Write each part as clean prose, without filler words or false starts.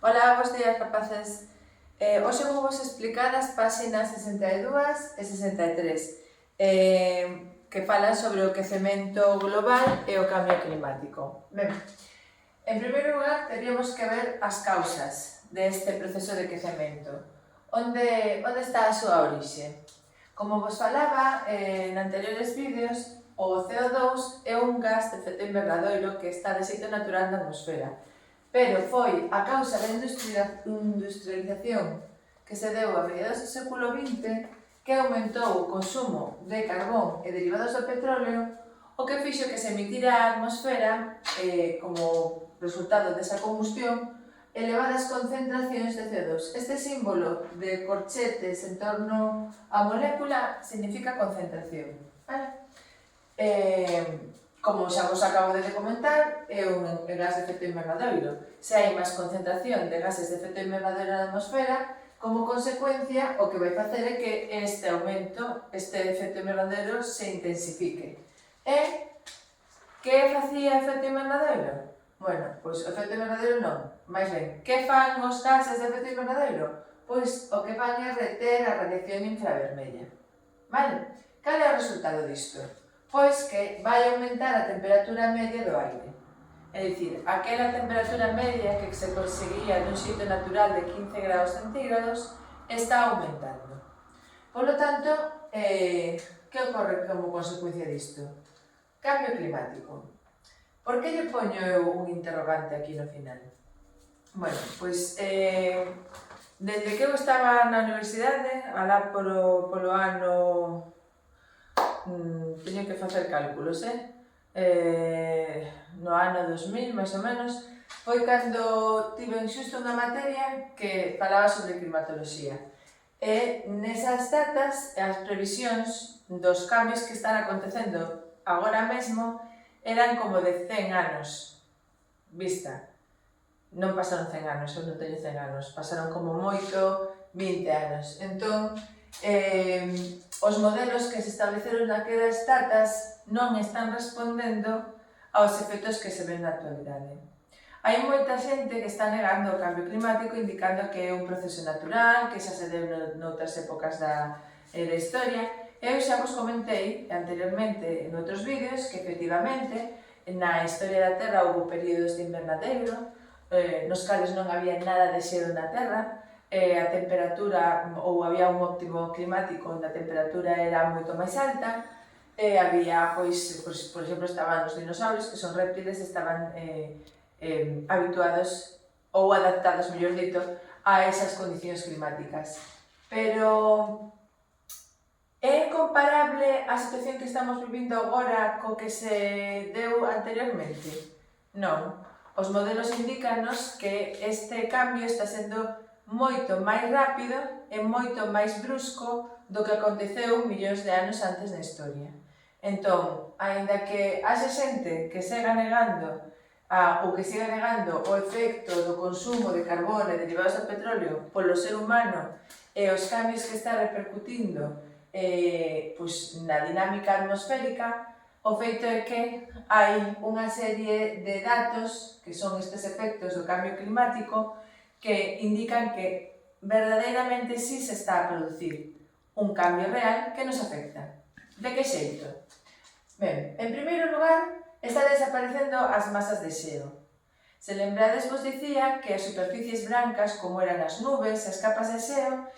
Ola, bos días, rapaces. Hoxe vou vos explicar as páxinas 62 e 63 que falan sobre o quecemento global e o cambio climático. Ben, en primeiro lugar, teríamos que ver as causas deste proceso de quecemento. Onde está a súa orixe? Como vos falaba en anteriores vídeos, o CO2 é un gas de efecto invernadoiro que está de xeito natural na atmosfera, pero foi a causa da industrialización que se deu a mediados do século XX que aumentou o consumo de carbón e derivados do petróleo, o que fixo que se emitira á atmosfera, como resultado desa combustión, elevadas concentracións de CO2. Este símbolo de corchetes en torno á molécula significa concentración. Vale? Como xa vos acabo de comentar, é un gas de efecto invernadoiro. Se hai máis concentración de gases de efecto invernadoiro na atmosfera, como consecuencia, o que vai facer é que este aumento, este efecto invernadoiro, se intensifique. E que facía efecto invernadoiro? Bueno, pois o efecto invernadoiro non, máis ben, que fan os gases de efecto invernadoiro? Pois o que fan é reter a radiación infravermella. Vale? Cal é o resultado disto? Pois que vai aumentar a temperatura media do aire. É dicir, aquela temperatura media que se conseguía dun xeito natural de 15 graus centígrados está aumentando. Por lo tanto, que ocorre como consecuencia disto? Cambio climático. Por que lle poño eu un interrogante aquí no final? Bueno, pois, desde que eu estaba na universidade, alá polo ano... teño que facer cálculos, no ano 2000, máis ou menos, foi cando tiven xusto unha materia que falaba sobre climatoloxía. E nesas datas, as previsións dos cambios que están acontecendo agora mesmo eran como de 100 anos vista. Non pasaron 100 anos, eu non teño 100 anos, pasaron como moito 20 anos. Entón, os modelos que se estableceron naquelas datas non están respondendo aos efectos que se ven na actualidade. Hai moita xente que está negando o cambio climático, indicando que é un proceso natural, que xa se deu noutras épocas da historia. Eu xa vos comentei anteriormente en outros vídeos que efectivamente na historia da Terra houve períodos de invernadeiro, nos cales non había nada de xeo na Terra, a temperatura, ou había un óptimo climático onde a temperatura era moito máis alta, había, pois, por exemplo, estaban os dinosaurios, que son reptiles, estaban habituados ou adaptados, mellor dito, a esas condicións climáticas. Pero é comparable a situación que estamos vivindo agora co que se deu anteriormente? Non. Os modelos indícanos que este cambio está sendo moito máis rápido e moito máis brusco do que aconteceu millóns de anos antes na historia. Entón, aínda que haxa xente que siga negando o efecto do consumo de carbón e derivados do petróleo polo ser humano e os cambios que está repercutindo na dinámica atmosférica, o feito é que hai unha serie de datos que son estes efectos do cambio climático que indican que verdadeiramente sí se está a producir un cambio real que nos afecta. De que xeito? Ben, en primeiro lugar, está desaparecendo as masas de xeo. Se lembrades, vos dicía que as superficies brancas, como eran as nubes, as capas de xeo,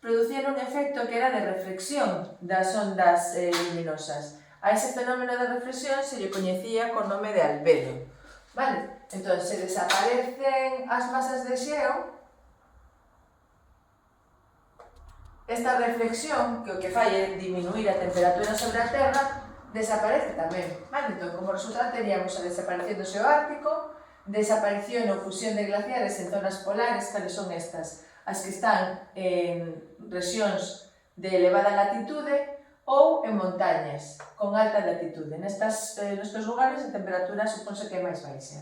producían un efecto que era de reflexión das ondas luminosas. A ese fenómeno de reflexión se lle coñecía con nome de albedo. Vale? Entón, se desaparecen as masas de xeo, esta reflexión, que o que fai é diminuir a temperatura sobre a Terra, desaparece tamén. Vale? Entón, como resultado, teríamos a desaparición do xeo ártico, desaparición ou fusión de glaciares en zonas polares, cales son estas? As que están en rexións de elevada latitude ou en montañas con alta latitude. Nestes lugares a temperatura supónse que é máis baixa.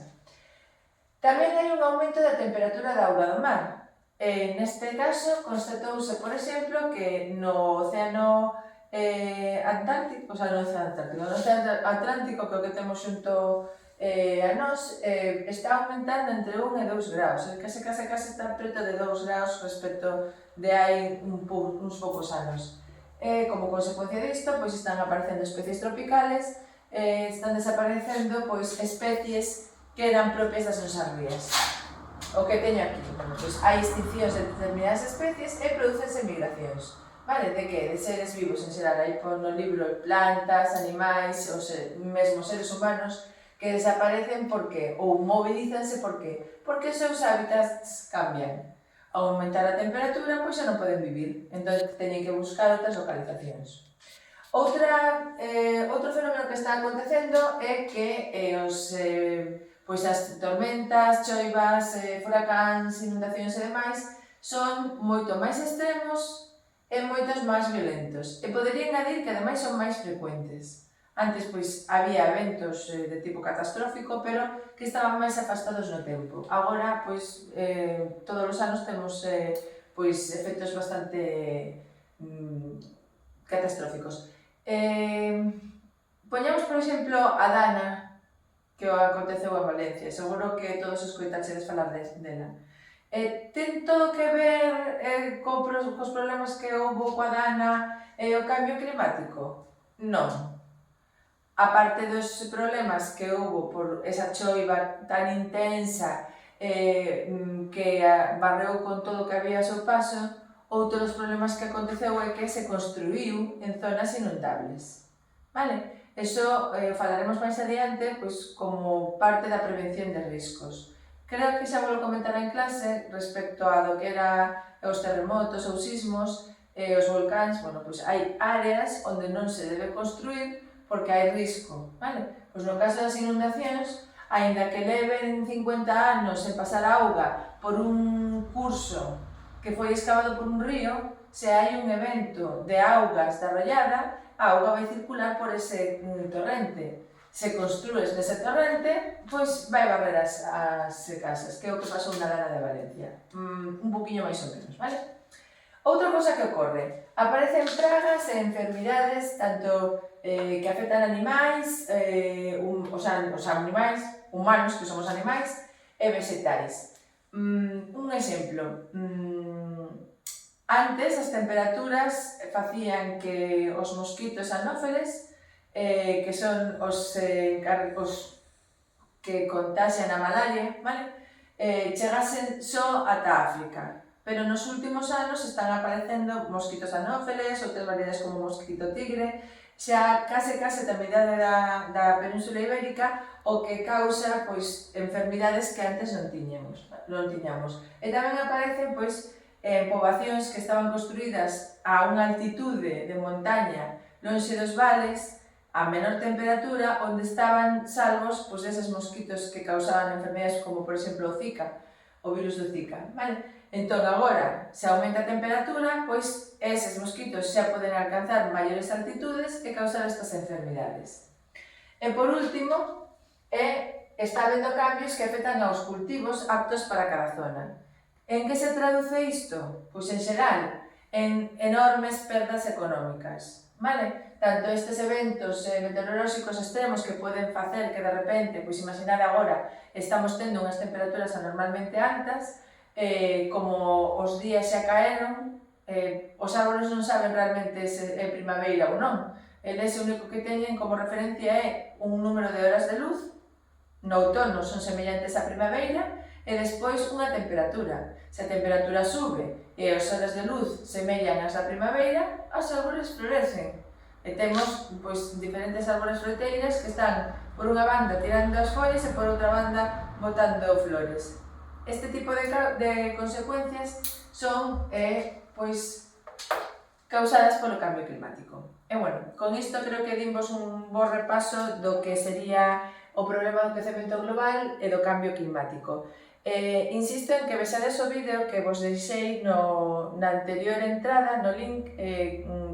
Tamén hai un aumento da temperatura da auga do mar. Neste caso, constatouse, por exemplo, que no Océano Atlántico, que é o que temos xunto a nós está aumentando entre 1 e 2 graus, case está preto de 2 graus respecto de hai uns poucos anos. Como consecuencia disto, pois están aparecendo especies tropicales, están desaparecendo pois especies que eran propias das nosas rías. O que teño aquí, bueno, pois hai extincións de determinadas especies e producense migracións. Vale, de que? De seres vivos en xeral, aí pon no libro plantas, animais, mesmo seres humanos que desaparecen porque, ou mobilízanse porque os seus hábitats cambian. Ao aumentar a temperatura, pois xa non poden vivir, entón teñen que buscar outras localizacións. Outro fenómeno que está acontecendo é que as tormentas, choivas, furacáns, inundacións e demais son moito máis extremos e moitos máis violentos. E podería engadir que ademais son máis frecuentes. Antes pois había eventos de tipo catastrófico, pero que estaban máis afastados no tempo. Agora, pois, todos os anos temos efectos bastante catastróficos. Poñamos, por exemplo, a Dana, que aconteceu en Valencia. Seguro que todos escoitaxedes falar dela. Ten todo que ver cos problemas que houbo coa Dana e o cambio climático? Non. A parte dos problemas que houbo por esa choiva tan intensa que barreu con todo o que había ao seu paso, outro dos problemas que aconteceu é que se construíu en zonas inundables. Vale? Iso falaremos máis adiante pois, como parte da prevención de riscos. Creo que xa vou comentar en clase respecto a do que era os terremotos ou sismos e os volcáns. Bueno, pois hai áreas onde non se debe construir porque hai risco, vale? Pois no caso das inundacións, aínda que leven 50 anos en pasar auga por un curso que foi excavado por un río, se hai un evento de augas de arrollada, a auga vai circular por ese torrente. Se construes nese torrente, pois vai barrer as casas, que é o que pasou na Dana de Valencia. Un poquinho máis ou menos, vale? Outra cosa que ocorre, aparecen pragas e enfermidades tanto que afectan animais, os animais humanos, que somos animais, e vegetais. Un exemplo, antes as temperaturas facían que os mosquitos anófeles, que son os que contaxian a malaria, vale? Chegasen só ata África. Pero nos últimos anos están aparecendo mosquitos anófeles, outras variedades como o mosquito tigre, xa case da metade da Península Ibérica, o que causa pois enfermidades que antes non tiñamos. E tamén aparecen pois poboacións que estaban construídas a unha altitude de montaña lonxe dos vales, a menor temperatura, onde estaban salvos pois eses mosquitos que causaban enfermedades como por exemplo o Zika, o virus do Zika, vale? Entón, agora, se aumenta a temperatura, pois eses mosquitos xa poden alcanzar maiores altitudes e causar estas enfermidades. E por último, está habendo cambios que afectan aos cultivos aptos para cada zona. En que se traduce isto? Pois en xeral, en enormes perdas económicas, vale? Tanto estes eventos meteorolóxicos extremos que poden facer que de repente, pois imaginar agora, estamos tendo unhas temperaturas anormalmente altas, como os días xa caeron, os árboles non saben realmente se é primavera ou non. Eles o único que teñen como referencia é un número de horas de luz, no outono son semellantes á primavera, e despois unha temperatura. Se a temperatura sube e as horas de luz semellan ás da primavera, os árboles florecen. E temos pois, diferentes árboles froiteiras que están por unha banda tirando as follas e por outra banda botando flores. Este tipo de consecuencias son causadas polo cambio climático. E bueno, con isto creo que dimos un bo repaso do que sería o problema do aquecemento global e do cambio climático. Insisto en que vexades o vídeo que vos deixei na anterior entrada, no link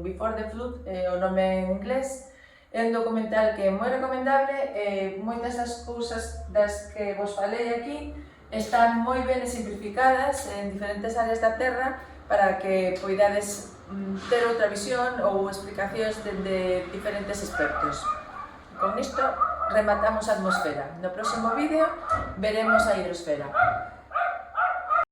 Before the Flood, o nome en inglés. É un documental que é moi recomendable e moitas das cousas das que vos falei aquí están moi ben simplificadas en diferentes áreas da Terra para que poidades ter outra visión ou explicacións de diferentes aspectos. Con isto rematamos a atmosfera. No próximo vídeo veremos a hidrosfera.